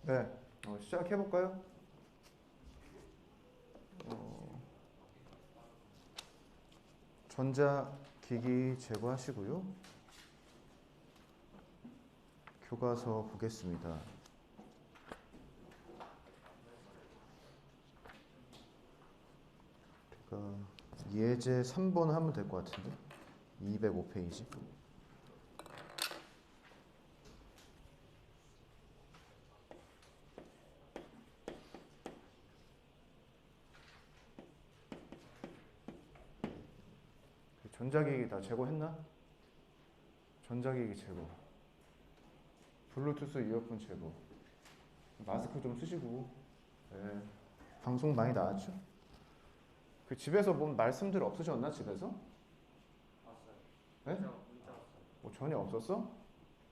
네, 시작해볼까요? 전자기기 제거하시고요. 교과서 보겠습니다. 그러니까 예제 3번 하면 될 것 같은데 205페이지. 전자기기 다 제거했나? 전자기기 제거. 블루투스 이어폰 제거. 마스크 좀 쓰시고. 네. 방송 많이 나왔죠? 그 집에서 본 말씀들 없으셨나, 집에서? 왔어요. 네? 문자 왔어요. 뭐 전혀 없었어?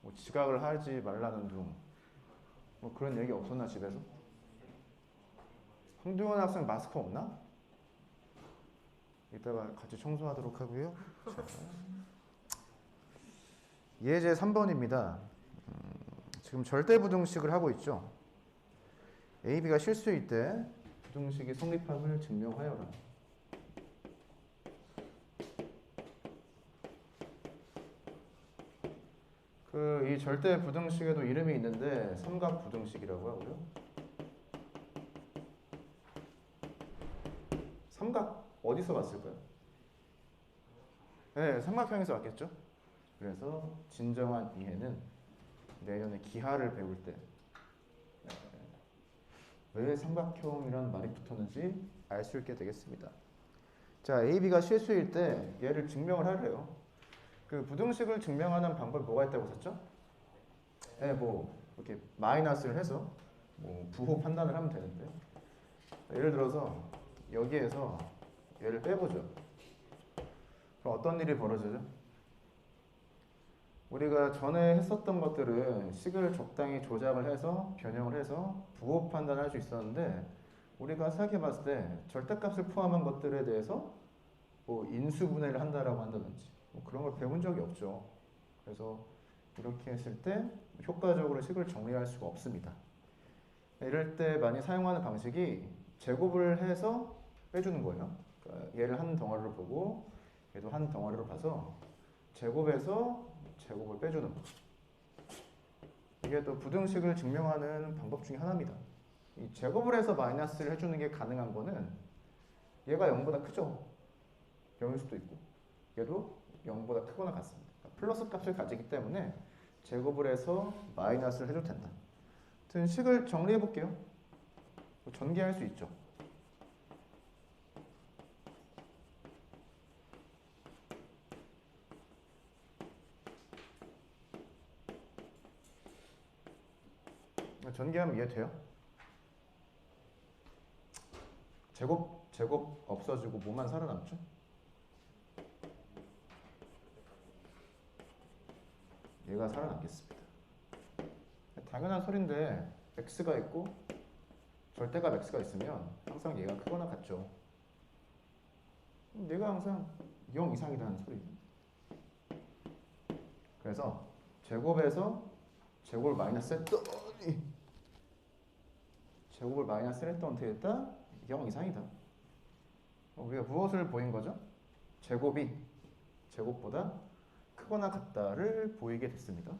뭐 지각을 하지 말라는 둥. 뭐 그런 얘기 없었나, 집에서? 황두현 학생 마스크 없나? 이따가 같이 청소하도록 하고요. 자, 예제 3번입니다. 지금 절대부등식을 하고 있죠. A, B가 실수일 때 부등식이 성립함을 증명하여라. 이 절대부등식에도 이름이 있는데 삼각부등식이라고 하고요. 삼각 어디서 봤을까요? 네, 삼각형에서 왔겠죠. 그래서 진정한 이해는 내년에 기하를 배울 때 왜 삼각형이라는 말이 붙었는지 알 수 있게 되겠습니다. 자, A, B가 실수일 때 얘를 증명을 하래요. 그 부등식을 증명하는 방법이 뭐가 있다고 했었죠? 네, 뭐 이렇게 마이너스를 해서 뭐 부호 판단을 하면 되는데, 예를 들어서 여기에서 얘를 빼보죠. 그럼 어떤 일이 벌어지죠? 우리가 전에 했었던 것들은 식을 적당히 조작을 해서 변형을 해서 부호 판단할 수 있었는데, 우리가 생각해 봤을 때 절대값을 포함한 것들에 대해서 뭐 인수분해를 한다라고 한다든지 뭐 그런 걸 배운 적이 없죠. 그래서 이렇게 했을 때 효과적으로 식을 정리할 수가 없습니다. 이럴 때 많이 사용하는 방식이 제곱을 해서 빼주는 거예요. 그러니까 얘를 한 덩어리로 보고 얘도 한 덩어리로 봐서 제곱해서 제곱을 빼주는 거. 이게 또 부등식을 증명하는 방법 중에 하나입니다. 이 제곱을 해서 마이너스를 해주는 게 가능한 거는 얘가 0보다 크죠. 0일 수도 있고 얘도 0보다 크거나 같습니다. 그러니까 플러스 값을 가지기 때문에 제곱을 해서 마이너스를 해도 된다. 아무튼 식을 정리해 볼게요. 전개할 수 있죠. 전개하면 이해돼요? 제곱 없어지고 뭐만 살아남죠? 얘가 살아남겠습니다. 당연한 소리인데 x가 있고 절대값 x가 있으면 항상 얘가 크거나 같죠. 얘가 항상 0 이상이라는 소리죠. 그래서 제곱에서 제곱을 마이너스 했더니 제곱을 마이너스 했더니 어떻게 됐다? 0 이상이다. 우리가 무엇을 보인 거죠? 제곱이 제곱보다 크거나 같다를 보이게 됐습니다.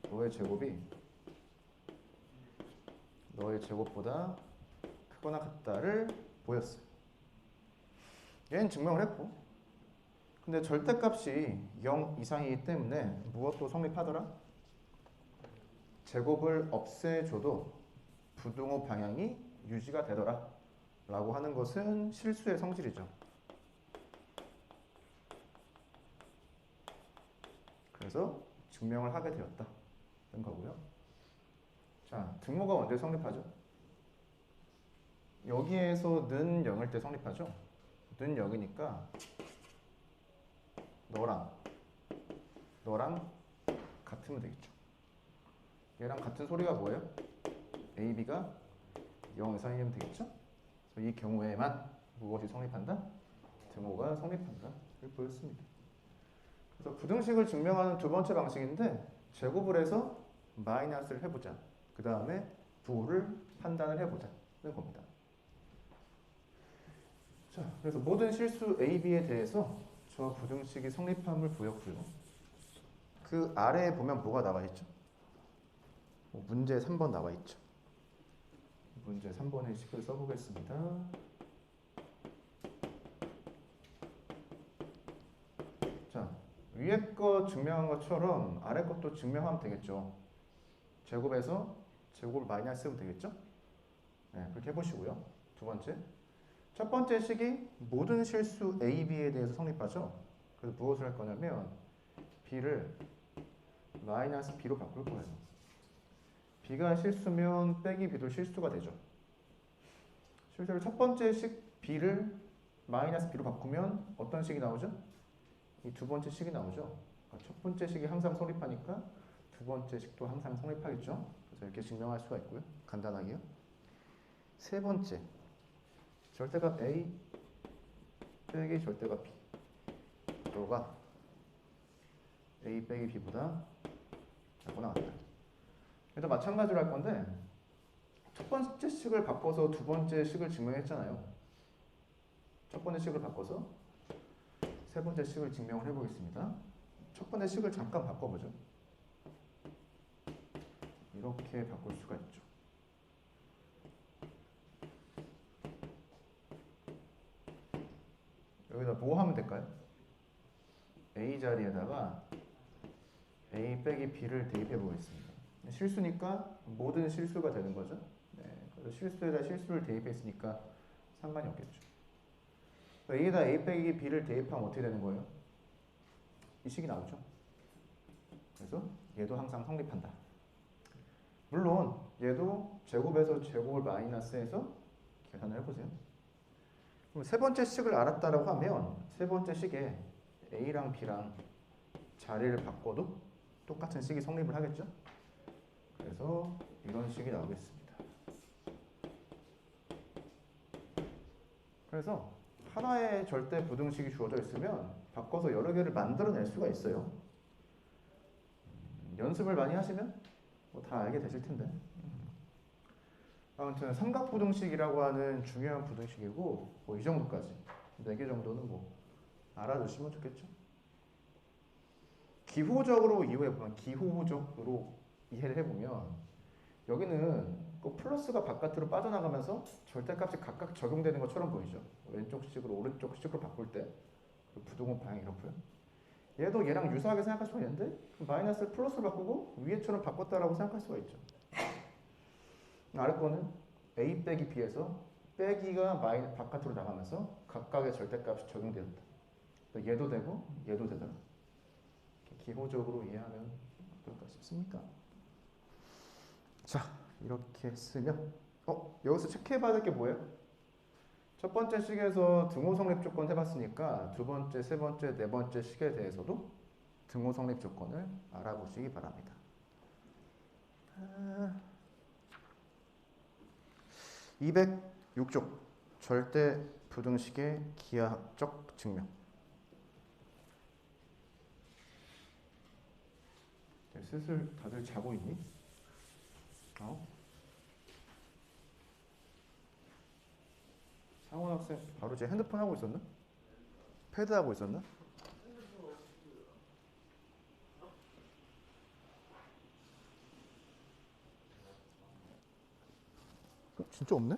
너의 제곱보다 크거나 같다를 보였어요. 얘는 증명을 했고, 근데 절대값이 0 이상이기 때문에 무엇도 성립하더라? 제곱을 없애줘도 부등호 방향이 유지가 되더라 라고 하는 것은 실수의 성질이죠. 그래서 증명을 하게 되었다는 거고요. 자, 등호가 언제 성립하죠? 여기에서 는 0일 때 성립하죠. 는 0이니까 너랑 같으면 되겠죠. 얘랑 같은 소리가 뭐예요? A, B가 0 이상이면 되겠죠? 그래서 이 경우에만 무엇이 성립한다? 등호가 성립한다를 보였습니다. 그래서 부등식을 증명하는 두 번째 방식인데, 제곱을 해서 마이너스를 해보자. 그 다음에 부호를 판단을 해보자는 겁니다. 자, 그래서 모든 실수 A, B에 대해서 저 부등식이 성립함을 보였고요. 그 아래에 보면 뭐가 나와 있죠? 문제 3번 나와 있죠. 문제 3번의 식을 써보겠습니다. 자, 위에 거 증명한 것처럼 아래 것도 증명하면 되겠죠. 제곱에서 제곱을 마이너스 쓰면 되겠죠? 네, 그렇게 해보시고요. 두 번째. 첫 번째 식이 모든 실수 A, B에 대해서 성립하죠. 그래서 무엇을 할 거냐면 B를 마이너스 B로 바꿀 거예요. B가 실수면 빼기 B도 실수가 되죠. 실제로 첫 번째 식 B를 마이너스 B로 바꾸면 어떤 식이 나오죠? 이 두 번째 식이 나오죠. 그러니까 첫 번째 식이 항상 성립하니까 두 번째 식도 항상 성립하겠죠. 그래서 이렇게 증명할 수가 있고요. 간단하게요. 세 번째, 절대값 A 빼기 절대값 B. 이거가 A 빼기 B보다 작거나 같다. 일단 마찬가지로 할 건데 첫 번째 식을 바꿔서 두 번째 식을 증명했잖아요. 첫 번째 식을 바꿔서 세 번째 식을 증명을 해보겠습니다. 첫 번째 식을 잠깐 바꿔보죠. 이렇게 바꿀 수가 있죠. 여기다 뭐 하면 될까요? A 자리에다가 A 빼기 B를 대입해 보겠습니다. 실수니까 모든 실수가 되는 거죠. 네, 그래서 실수에다 실수를 대입했으니까 상관이 없겠죠. A에다 A 빼기 B를 대입하면 어떻게 되는 거예요? 이 식이 나오죠. 그래서 얘도 항상 성립한다. 물론 얘도 제곱에서 제곱을 마이너스해서 계산을 해보세요. 그럼 세 번째 식을 알았다라고 하면 세 번째 식에 A랑 B랑 자리를 바꿔도 똑같은 식이 성립을 하겠죠. 그래서 이런 식이 나오겠습니다. 그래서 하나의 절대 부등식이 주어져 있으면 바꿔서 여러 개를 만들어낼 수가 있어요. 연습을 많이 하시면 뭐 다 알게 되실 텐데. 아무튼 삼각부등식이라고 하는 중요한 부등식이고 뭐 이 정도까지 4개 정도는 뭐 알아두시면 좋겠죠. 기호적으로 이해해보면 기호적으로 이해를 해보면 여기는 그 플러스가 바깥으로 빠져나가면서 절대값이 각각 적용되는 것처럼 보이죠. 왼쪽 식으로 오른쪽 식으로 바꿀 때 부등호 방향이 이렇고요. 얘도 얘랑 유사하게 생각할 수가 있는데 마이너스를 플러스로 바꾸고 위에처럼 바꿨다라고 생각할 수가 있죠. 아래 거는 A 빼기 B에서 빼기가 바깥으로 나가면서 각각의 절대값이 적용되었다. 얘도 되고 얘도 되더라. 기호적으로 이해하면 어떨까 싶습니까? 자, 이렇게 쓰면 여기서 체크해 받을 게 뭐예요? 첫 번째 식에서 등호 성립 조건 해봤으니까 두 번째, 세 번째, 네 번째 식에 대해서도 등호 성립 조건을 알아보시기 바랍니다. 206쪽 절대 부등식의 기하학적 증명. 슬슬 다들 자고 있니? 상원 학생 바로 제 핸드폰 하고 있었나? 패드 하고 있었나? 진짜 없네?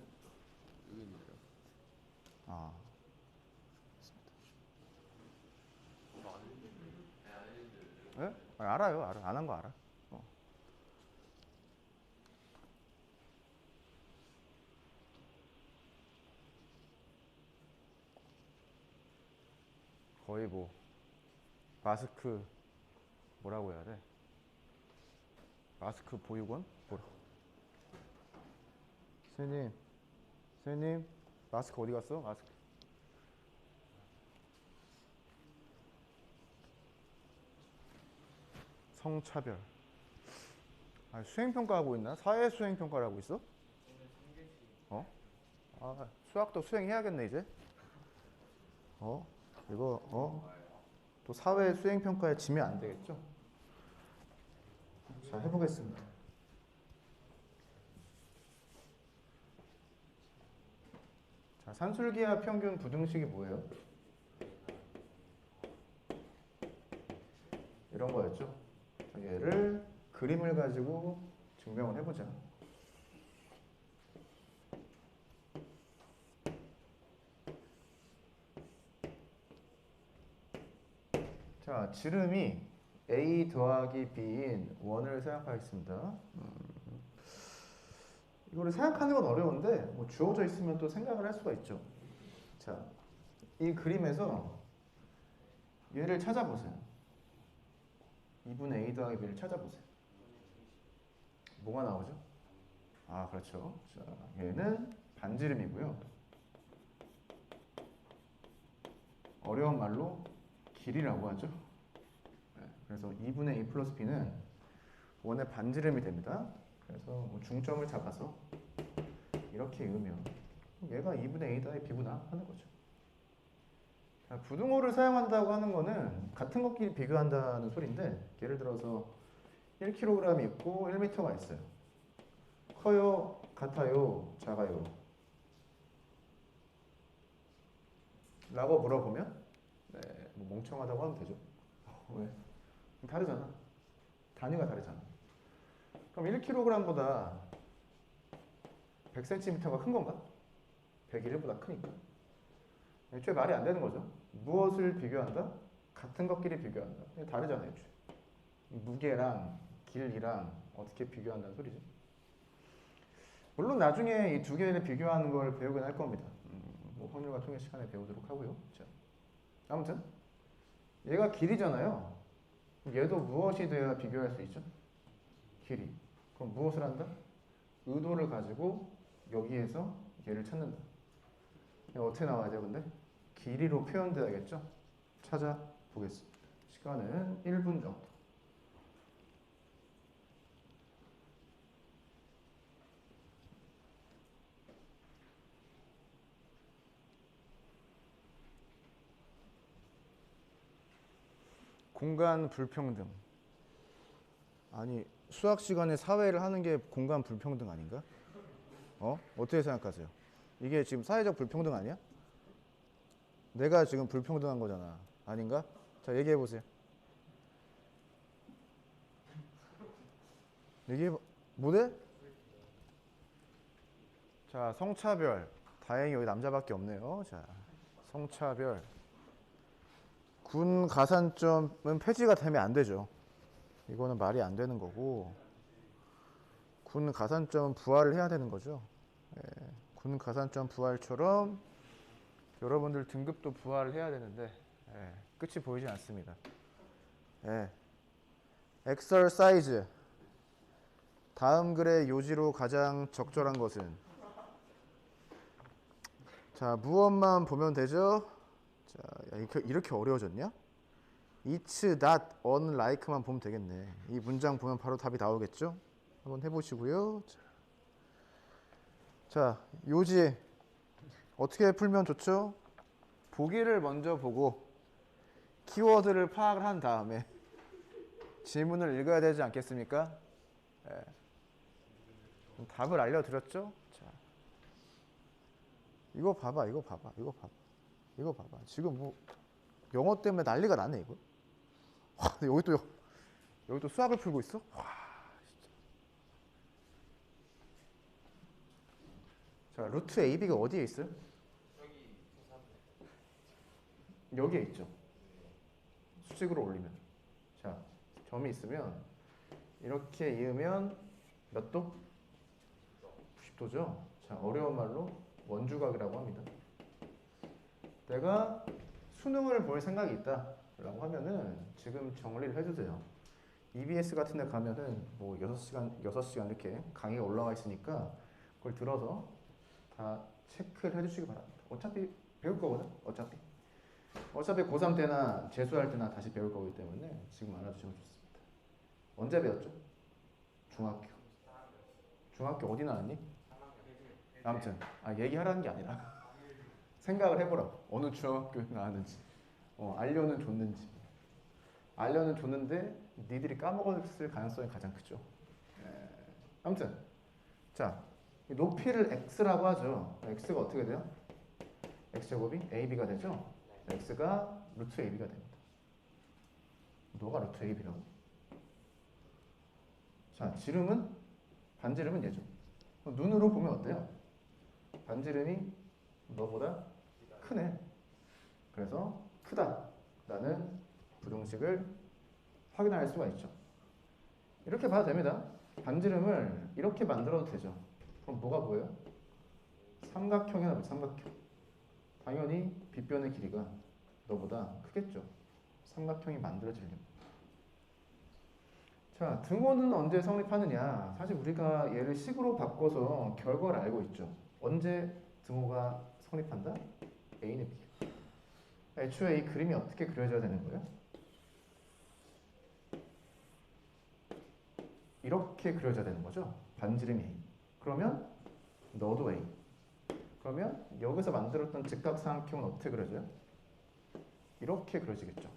여기 있는데요. 아, 예? 알아요. 안 한 거 알아. 거의 뭐 마스크 뭐라고 해야 돼? 마스크 보육원? 뭐라? 선생님, 마스크 어디 갔어? 마스크. 성차별. 수행평가 하고 있나? 사회 수행평가를 하고 있어? 수학도 수행해야겠네 이제. 이거 또 사회 수행평가에 지면 안 되겠죠? 자, 해보겠습니다. 산술기하 평균 부등식이 뭐예요? 이런 거였죠. 얘를 그림을 가지고 증명을 해보자. 자, 지름이 a 더하기 b인 원을 생각하겠습니다. 이거를 생각하는 건 어려운데 뭐 주어져 있으면 또 생각을 할 수가 있죠. 자, 이 그림에서 얘를 찾아보세요. 2분의 a 더하기 b를 찾아보세요. 뭐가 나오죠? 아, 그렇죠. 자, 얘는 반지름이고요. 어려운 말로 길이라고 하죠. 네, 그래서 2분의 a 플러스 b는 원의 반지름이 됩니다. 그래서 뭐 중점을 잡아서 이렇게 읽으면 얘가 2분의 a 더하기 b구나 하는 거죠. 자, 부등호를 사용한다고 하는 거는 같은 것끼리 비교한다는 소리인데, 예를 들어서 1kg이 있고 1m가 있어요. 커요? 같아요? 작아요? 라고 물어보면 네, 뭐 멍청하다고 하면 되죠. 왜? 다르잖아. 단위가 다르잖아. 그럼 1kg보다 100cm가 큰 건가? 101보다 크니까. 애초에 말이 안 되는 거죠. 무엇을 비교한다? 같은 것끼리 비교한다. 다르잖아요, 애초에. 무게랑 길이랑 어떻게 비교한다는 소리죠. 물론 나중에 이 두 개를 비교하는 걸 배우긴 할 겁니다. 뭐 확률과 통계 시간에 배우도록 하고요. 자, 아무튼 얘가 길이잖아요. 얘도 무엇이 돼야 비교할 수 있죠? 길이. 그럼 무엇을 한다? 의도를 가지고 여기에서 얘를 찾는다. 어떻게 나와야죠, 근데? 길이로 표현돼야겠죠? 찾아보겠습니다. 시간은 1분 정도. 공간 불평등. 아니, 수학 시간에 사회를 하는 게 공간 불평등 아닌가? 어떻게 생각하세요? 이게 지금 사회적 불평등 아니야? 내가 지금 불평등한 거잖아. 아닌가? 자, 얘기해 보세요. 얘기해 뭐래? 자, 성차별. 다행히 여기 남자밖에 없네요. 자, 성차별. 군 가산점은 폐지가 되면 안 되죠. 이거는 말이 안 되는 거고, 군 가산점은 부활을 해야 되는 거죠. 예, 군 가산점 부활처럼 여러분들 등급도 부활을 해야 되는데 끝이 보이지 않습니다. exercise. 다음 글의 요지로 가장 적절한 것은? 자, 무엇만 보면 되죠? 자, 이렇게 어려워졌냐? It's not unlike만 보면 되겠네. 이 문장 보면 바로 답이 나오겠죠? 한번 해보시고요. 자, 요지 어떻게 풀면 좋죠? 보기를 먼저 보고 키워드를 파악을 한 다음에 질문을 읽어야 되지 않겠습니까? 답을 알려드렸죠? 자, 이거 봐봐. 지금 뭐 영어 때문에 난리가 나네 이거. 와, 여기 또 수학을 풀고 있어? 와, 진짜. 자, 루트 AB가 어디에 있어요? 여기에 있죠. 수직으로 올리면. 자, 점이 있으면 이렇게 이으면 몇 도? 90도죠. 자, 어려운 말로 원주각이라고 합니다. 내가 수능을 볼 생각이 있다 라고 하면은 지금 정리를 해주세요. EBS 같은 데 가면은 뭐 6시간 이렇게 강의가 올라와 있으니까 그걸 들어서 다 체크를 해주시기 바랍니다. 어차피 배울 거거든. 어차피 고3 때나 재수할 때나 다시 배울 거기 때문에 지금 알아두시면 좋습니다. 언제 배웠죠? 중학교 어디 나왔니? 아무튼 얘기하라는 게 아니라 생각을 해보라고. 어느 중학교에 나왔는지. 알려는 줬는지. 알려는 줬는데 니들이 까먹었을 가능성이 가장 크죠. 아무튼 자, 높이를 x라고 하죠. x가 어떻게 돼요? x제곱이 ab가 되죠? x가 루트 ab가 됩니다. 너가 루트 ab라고? 자, 지름은 반지름은 얘죠. 눈으로 보면 어때요? 반지름이 너보다 크네. 그래서 크다 라는 부등식을 확인할 수가 있죠. 이렇게 봐도 됩니다. 반지름을 이렇게 만들어도 되죠. 그럼 뭐가 보여요? 삼각형이 나와요. 삼각형. 당연히 빗변의 길이가 너보다 크겠죠. 삼각형이 만들어지려면. 자, 등호는 언제 성립하느냐? 사실 우리가 얘를 식으로 바꿔서 결과를 알고 있죠. 언제 등호가 성립한다? A는 B. 애초에 이 그림이 어떻게 그려져야 되는 거예요? 이렇게 그려져야 되는 거죠. 반지름이 A. 그러면 너도 A. 그러면 여기서 만들었던 직각삼각형은 어떻게 그려져요? 이렇게 그려지겠죠.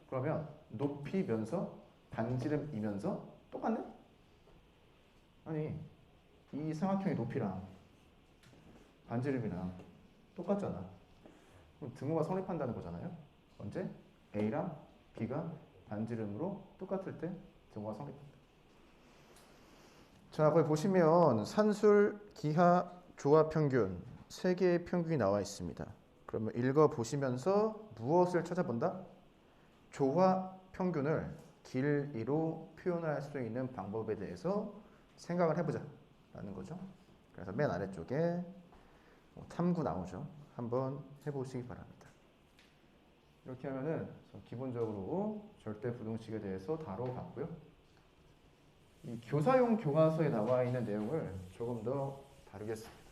그러면 높이면서 반지름이면서 똑같네? 아니, 이 삼각형의 높이랑 반지름이랑 똑같잖아. 그럼 등호가 성립한다는 거잖아요. 언제? A랑 B가 반지름으로 똑같을 때 등호가 성립한다. 자, 거기 보시면 산술, 기하, 조화 평균 세 개의 평균이 나와 있습니다. 그러면 읽어 보시면서 무엇을 찾아본다? 조화 평균을 길이로 표현할 수 있는 방법에 대해서 생각을 해보자 라는 거죠. 그래서 맨 아래쪽에 탐구 나오죠. 한번 해보시기 바랍니다. 이렇게 하면은 기본적으로 절대 부등식에 대해서 다뤄봤고요. 이 교사용 교과서에 나와 있는 내용을 조금 더 다루겠습니다.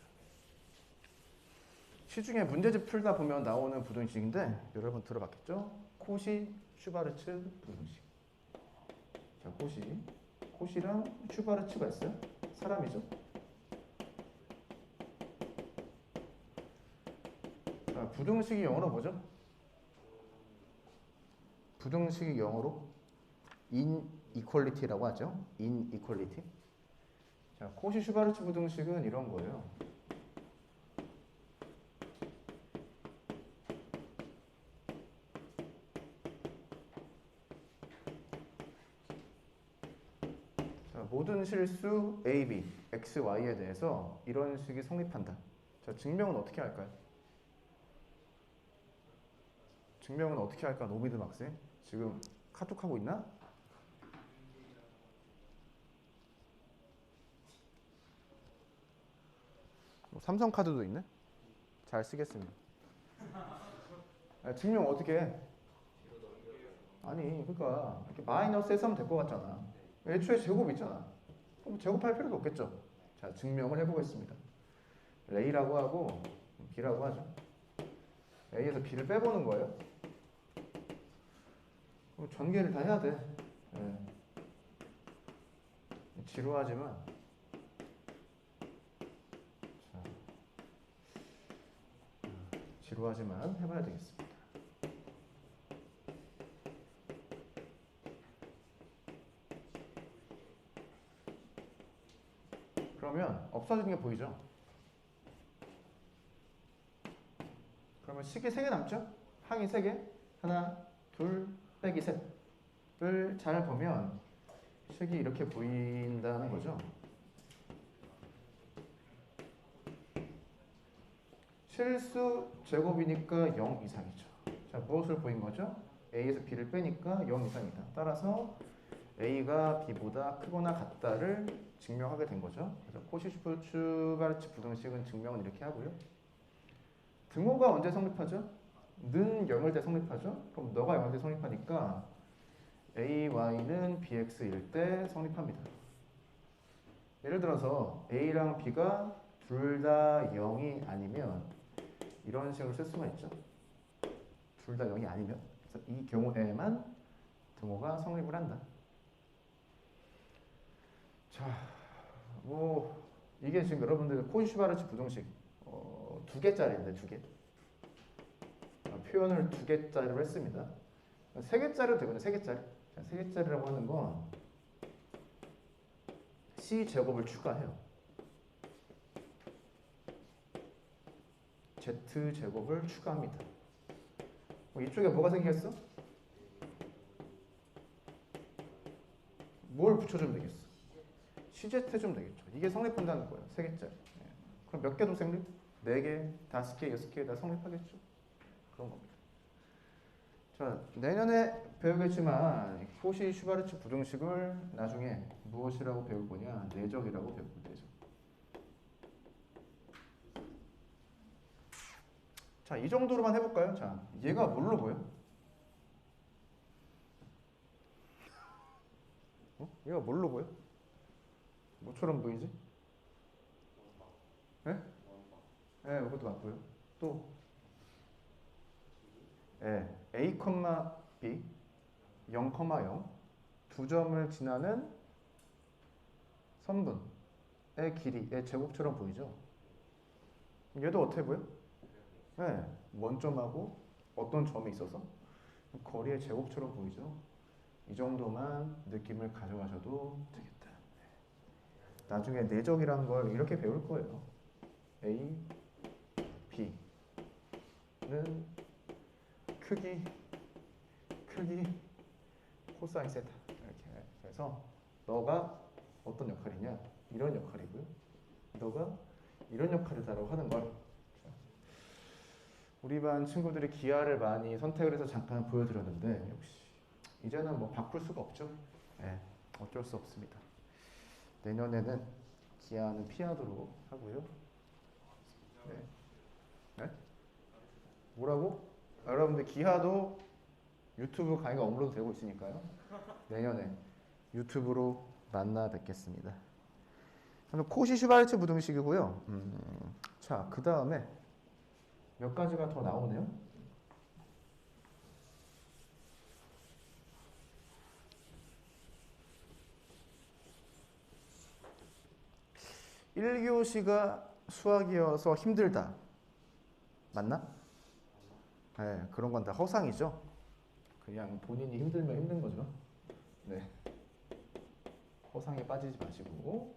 시중에 문제집 풀다 보면 나오는 부등식인데 여러분 들어봤겠죠? 코시 슈바르츠 부등식. 자, 코시랑 슈바르츠가 있어요. 사람이죠. 자, 부등식이 영어로 뭐죠? 부등식이 영어로 inequality라고 하죠. inequality. 자, 코시 슈바르츠 부등식은 이런 거예요. 자, 모든 실수 A, B, X, Y에 대해서 이런 식이 성립한다. 자, 증명은 어떻게 할까요? 증명은 어떻게 할까? 노비드 학생 지금 카톡하고 있나? 삼성카드도 있네? 잘 쓰겠습니다. 증명 어떻게 해? 아니, 그러니까 이렇게 마이너스에서 하면 될 것 같잖아. 애초에 제곱 있잖아. 그럼 제곱할 필요도 없겠죠. 자, 증명을 해보겠습니다. A라고 하고 B라고 하죠. A에서 B를 빼보는 거예요. 그럼 전개를 다 해야 돼. 네. 지루하지만 자, 지루하지만 해봐야 되겠습니다. 그러면 없어지는 게 보이죠? 그러면 식이 3개 남죠? 항이 3개. 하나, 둘, 빼기 셋을 잘 보면 식이 이렇게 보인다는 거죠. 실수 제곱이니까 0 이상이죠. 자, 무엇을 보인 거죠? A에서 B를 빼니까 0 이상이다. 따라서 A가 B보다 크거나 같다를 증명하게 된 거죠. 그래서 코시-슈바르츠 부등식은 증명은 이렇게 하고요. 등호가 언제 성립하죠? 는 0일 때 성립하죠. 그럼 너가 0일 때 성립하니까 AY는 BX일 때 성립합니다. 예를 들어서 A랑 B가 둘 다 0이 아니면 이런 식으로 쓸 수가 있죠. 둘 다 0이 아니면. 그래서 이 경우에만 등호가 성립을 한다. 자, 뭐 이게 지금 여러분들 코시-슈바르츠 부등식 2개짜리인데 2개. 표현을 2개짜리로 했습니다. 3개짜리도 되거든요. 3개짜리. 3개짜리라고 하는 건 C 제곱을 추가해요. Z제곱을 추가합니다. 이쪽에 뭐가 생기겠어? 뭘 붙여주면 되겠어? CZ 해주면 되겠죠. 이게 성립한다는 거예요. 3개짜리. 그럼 몇 개도 성립? 4개, 5개, 6개 다 성립하겠죠. 그런 겁니다. 자, 내년에 배우겠지만 코시 슈바르츠 부등식을 나중에 무엇이라고 배울 거냐? 내적이라고 배울 거예요. 내적. 자, 이 정도로만 해볼까요? 자, 얘가 뭘로 보여? 얘가 뭘로 보여? 뭐처럼 보이지? 예? 예, 이것도 맞고요. 또 예, A, B 0,0 두 점을 지나는 선분의 길이의 제곱처럼 보이죠? 얘도 어떻게 보여? 네, 원점하고 어떤 점이 있어서 거리의 제곱처럼 보이죠? 이 정도만 느낌을 가져가셔도 되겠다. 나중에 내적이란 걸 이렇게 배울 거예요. A, B는 크기, 코사인 세타 이렇게 해서 너가 어떤 역할이냐? 이런 역할이고요. 너가 이런 역할이다라고 하는 걸 우리 반 친구들이 기하를 많이 선택을 해서 잠깐 보여드렸는데 역시 이제는 뭐 바꿀 수가 없죠. 네, 어쩔 수 없습니다. 내년에는 기하는 피하도록 하고요. 네. 네? 뭐라고? 여러분들 기하도 유튜브 강의가 업로드 되고 있으니까요. 내년에 유튜브로 만나 뵙겠습니다. 코시 슈바르츠 부등식이고요. 자, 그 다음에 몇 가지가 더 나오네요. (1교시가) 수학이어서 힘들다. 맞나? 네, 그런 건 다 허상이죠. 그냥 본인이 힘들면 힘든 거죠. 네, 허상에 빠지지 마시고.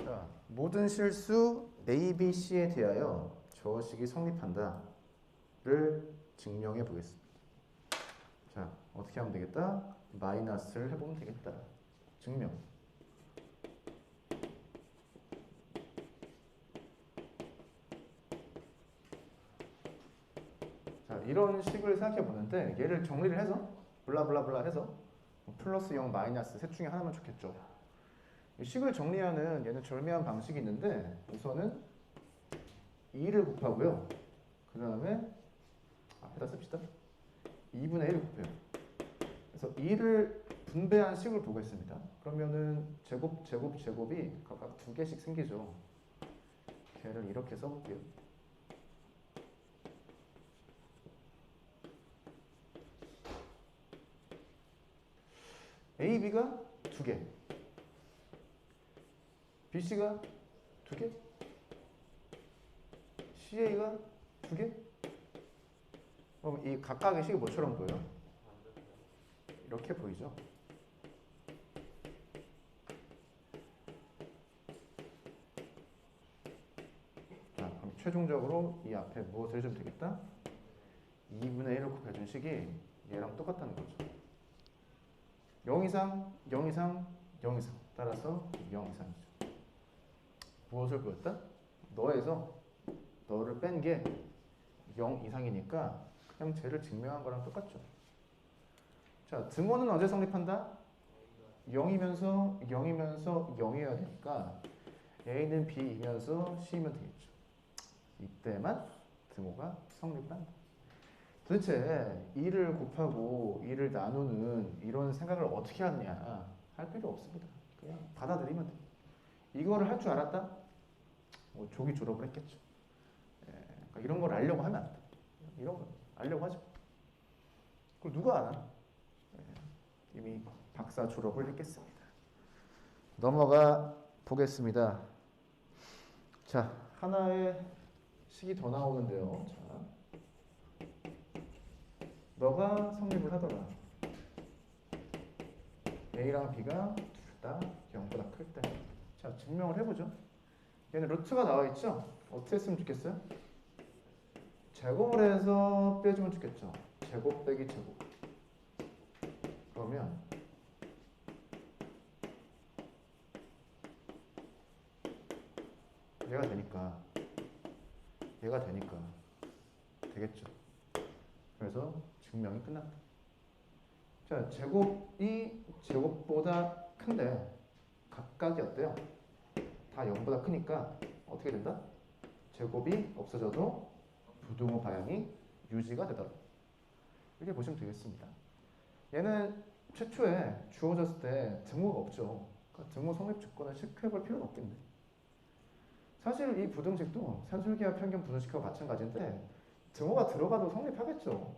자, 모든 실수 A, B, C에 대하여 저식이 성립한다를 증명해 보겠습니다. 자, 어떻게 하면 되겠다? 마이너스를 해보면 되겠다. 증명. 자, 이런 식을 생각해 보는데 얘를 정리를 해서 블라블라블라 해서 플러스 0, 마이너스 셋 중에 하나면 좋겠죠. 이 식을 정리하는 얘는 절묘한 방식이 있는데 우선은 2를 곱하고요. 그 다음에 앞에다 씁시다. 2분의 1을 곱해요. 그래서 2를 분배한 식을 보겠습니다. 그러면은 제곱이 각각 2개씩 생기죠. 걔를 이렇게 써볼게요. A, B가 2개, B, C가 2개, C, A가 2개. 그럼 이 각각의 식이 뭐처럼 보여요? 이렇게 보이죠? 자, 그럼 최종적으로 이 앞에 무엇을 해주면 되겠다? 2분의 1을 곱해준 식이 얘랑 똑같다는 거죠. 0 이상, 0 이상, 0 이상. 따라서 0 이상이죠. 무엇을 보였다? 너에서 너를 뺀 게 0 이상이니까 그냥 쟤를 증명한 거랑 똑같죠. 자, 등호는 언제 성립한다? 0이면서 0이면서 0이어야 되니까 A는 B이면서 C면 되겠죠. 이때만 등호가 성립한다. 도대체 2를 곱하고 2를 나누는 이런 생각을 어떻게 하느냐 할 필요 없습니다. 그냥 받아들이면 돼. 이거를 할 줄 알았다? 뭐 조기 졸업을 했겠죠. 예, 그러니까 이런 걸 알려고 하면 안 돼. 이런 거 알려고 하죠. 그걸 누가 알아? 예, 이미 박사 졸업을 했겠습니다. 넘어가 보겠습니다. 자, 하나의 식이 더 나오는데요. 자, 너가 성립을 하더라. A랑 B가 둘 다 0보다 클 때. 자, 증명을 해보죠. 얘는 루트가 나와 있죠? 어떻게 했으면 좋겠어요? 제곱을 해서 빼주면 좋겠죠. 제곱 빼기 제곱. 그러면 얘가 되니까 되겠죠. 그래서 증명이 끝났다. 자, 제곱이 제곱보다 큰데 각각이 어때요? 다 0보다 크니까 어떻게 된다? 제곱이 없어져도 부등호 방향이 유지가 되더라. 이렇게 보시면 되겠습니다. 얘는 최초에 주어졌을 때 등호가 없죠. 그러니까 등호 성립 조건을 체크해볼 필요는 없겠네. 사실 이 부등식도 산술기하 평균 부등식하고 마찬가지인데 등호가 들어가도 성립하겠죠.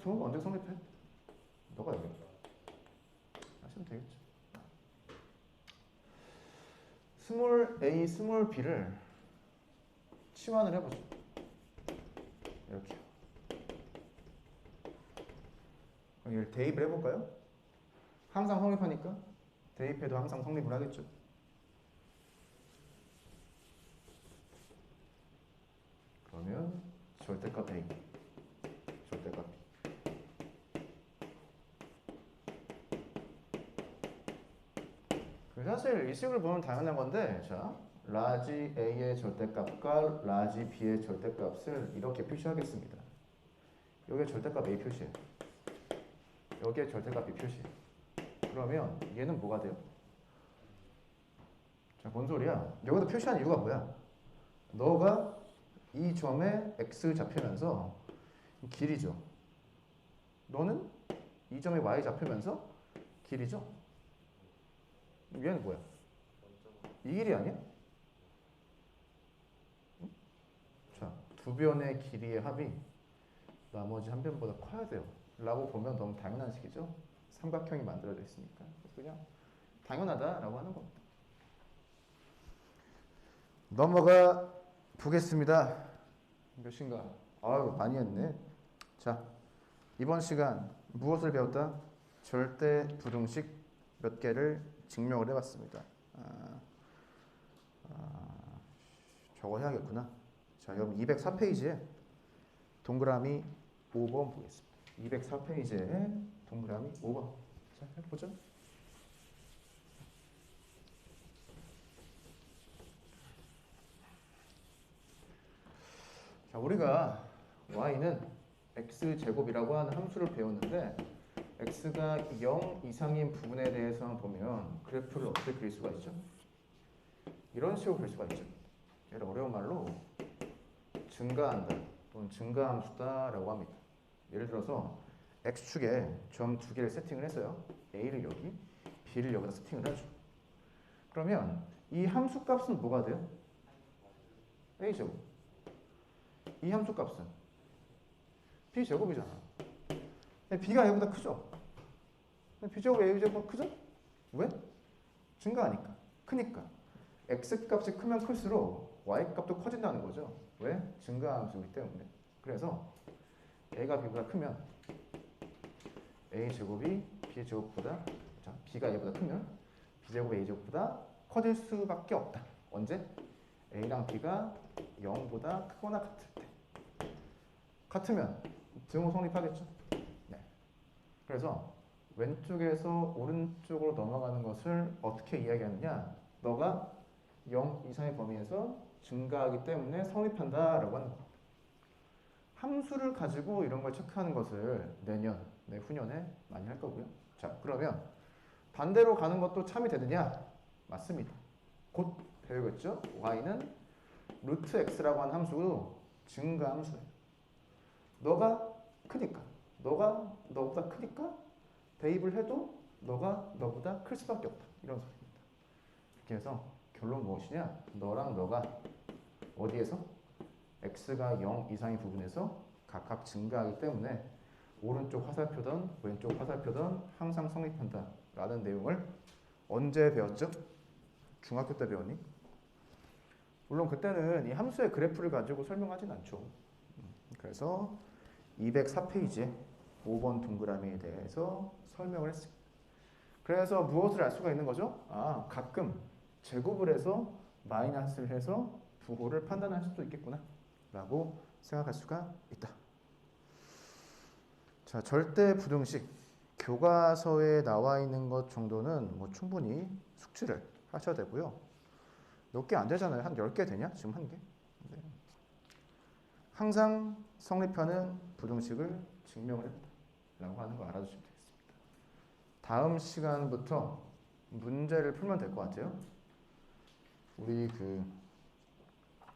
등호가 언제 성립해? 너가 여기 하시면 되겠죠. 스몰 a, 스몰 b를 치환을 해보죠. 이렇게. 여기를 대입을 해볼까요? 항상 성립하니까 대입해도 항상 성립을 하겠죠. 그러면 절대값 a, 절대값 b. 사실 이 식을 보면 당연한 건데, 자, 라지 a의 절대값과 라지 b의 절대값을 이렇게 표시하겠습니다. 여기에 절대값 a 표시해. 여기에 절대값 b 표시해. 그러면 얘는 뭐가 돼요? 자, 뭔 소리야? 여기다 표시한 이유가 뭐야? 너가 이 점에 x 잡히면서 길이죠. 너는 이 점에 y 잡히면서 길이죠. 얘는 뭐야? 이 길이 아니야? 응? 자, 두 변의 길이의 합이 나머지 한 변보다 커야 돼요. 라고 보면 너무 당연한 식이죠. 삼각형이 만들어져 있으니까. 그냥 당연하다라고 하는 겁니다. 넘어가 보겠습니다. 몇인가? 아유, 많이 했네. 자, 이번 시간 무엇을 배웠다? 절대 부등식 몇 개를 증명을 해봤습니다. 저거 해야겠구나. 자, 여러분 204페이지에 동그라미 5번 보겠습니다. 204페이지에 동그라미 5번. 자, 해보죠. 자, 우리가 y는 x제곱이라고 하는 함수를 배웠는데 x가 0 이상인 부분에 대해서 보면 그래프를 어떻게 그릴 수가 있죠? 이런 식으로 그릴 수가 있죠. 얘를 어려운 말로 증가한다 또는 증가함수다 라고 합니다. 예를 들어서 x축에 점 두 개를 세팅을 했어요. a를 여기, b를 여기다 세팅을 하죠. 그러면 이 함수 값은 뭐가 돼요? a제곱. 이 함수 값은 b제곱이잖아. b가 a보다 크죠? b제곱 a제곱보다 크죠? 왜? 증가하니까. 크니까. x값이 크면 클수록 y값도 커진다는 거죠. 왜? 증가함수이기 때문에. 그래서 a가 b보다 크면 a제곱이 b제곱보다, 자, b가 a보다 크면 b제곱이 a제곱보다 커질 수밖에 없다. 언제? a랑 b가 0보다 크거나 같을 때. 같으면 등호 성립하겠죠? 네. 그래서 왼쪽에서 오른쪽으로 넘어가는 것을 어떻게 이야기하느냐? 너가 0 이상의 범위에서 증가하기 때문에 성립한다 라고 하는 겁니다. 함수를 가지고 이런 걸 체크하는 것을 내년, 내후년에 많이 할 거고요. 자, 그러면 반대로 가는 것도 참이 되느냐? 맞습니다. 곧 배우겠죠? y는 루트 x라고 하는 함수로 증가 함수예요. 너가 크니까, 너가 너보다 크니까 대입을 해도 너가 너보다 클 수밖에 없다. 이런 소리입니다. 이렇게 해서 결론 무엇이냐? 너랑 너가 어디에서? x가 0 이상의 부분에서 각각 증가하기 때문에 오른쪽 화살표든 왼쪽 화살표든 항상 성립한다 라는 내용을 언제 배웠죠? 중학교 때 배웠니? 물론 그때는 이 함수의 그래프를 가지고 설명하진 않죠. 그래서 204페이지에 5번 동그라미에 대해서 설명을 했습니다. 그래서 무엇을 알 수가 있는 거죠? 가끔 제곱을 해서 마이너스를 해서 부호를 판단할 수도 있겠구나 라고 생각할 수가 있다. 자, 절대 부등식 교과서에 나와 있는 것 정도는 뭐 충분히 숙지를 하셔야 되고요. 몇 개 안 되잖아요. 한 10개 되냐? 지금 한 개? 네. 항상 성립하는 부등식을 증명을 해보다 라고 하는 거 알아두시면 되겠습니다. 다음 시간부터 문제를 풀면 될 것 같아요. 우리 그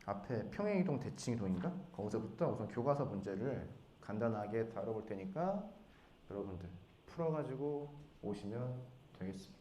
앞에 평행이동 대칭이동인가? 거기서부터 우선 교과서 문제를 간단하게 다뤄볼 테니까 여러분들 풀어가지고 오시면 되겠습니다.